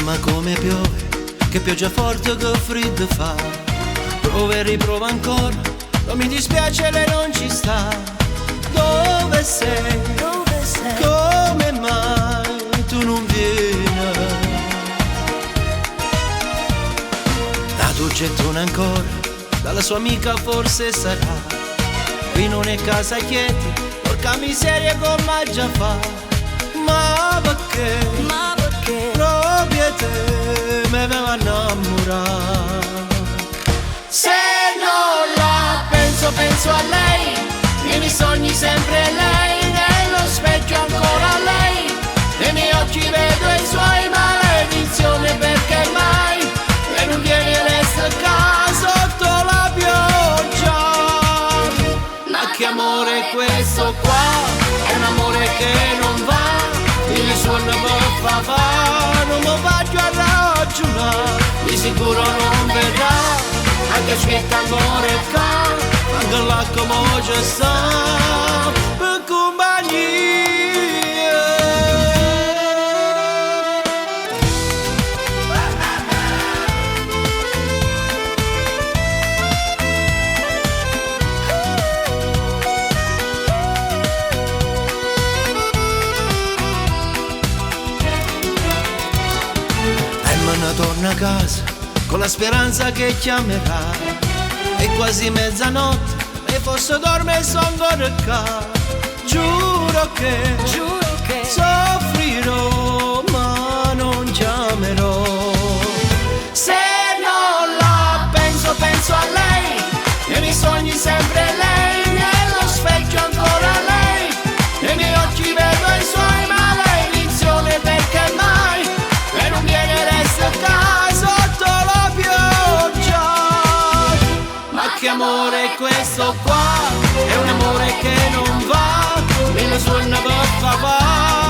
ma come piove, che pioggia forte, che freddo fa. Prova e riprova ancora, non mi dispiace, lei non ci sta. Dove sei? Dove sei? Come mai tu non vieni? Da tu gettone ancora, dalla sua amica forse sarà. Qui non è casa quieta, porca miseria come già fa. Ma perché? Ma perché? Proprio te mi aveva innamorato. Se non la penso, penso a lei, nei miei sogni sempre lei, nello specchio ancora lei, nei miei occhi vedo i suoi, maledizione perché mai lei non viene e resta qua sotto la pioggia. Ma che amore è questo qua? È un amore che non va, il suono per fa, non mi faccio a ragionare, di sicuro non verrà. Anche aspetta amore qua, anche là come ci sta, per compagnia. E me ne torno a casa con la speranza che chiamerà. È quasi mezzanotte e forse dorme e sono ancora qua. Giuro che soffrirò ma non chiamerò. Se non la penso, penso a lei, nei miei sogni sempre lei, nello specchio ancora lei, nei miei occhi vedo i suoi, maledizione perché mai lei non viene e resta qua sotto la pioggia. Ma che amore è questo qua? È un amore che non va, me lo suona per papà.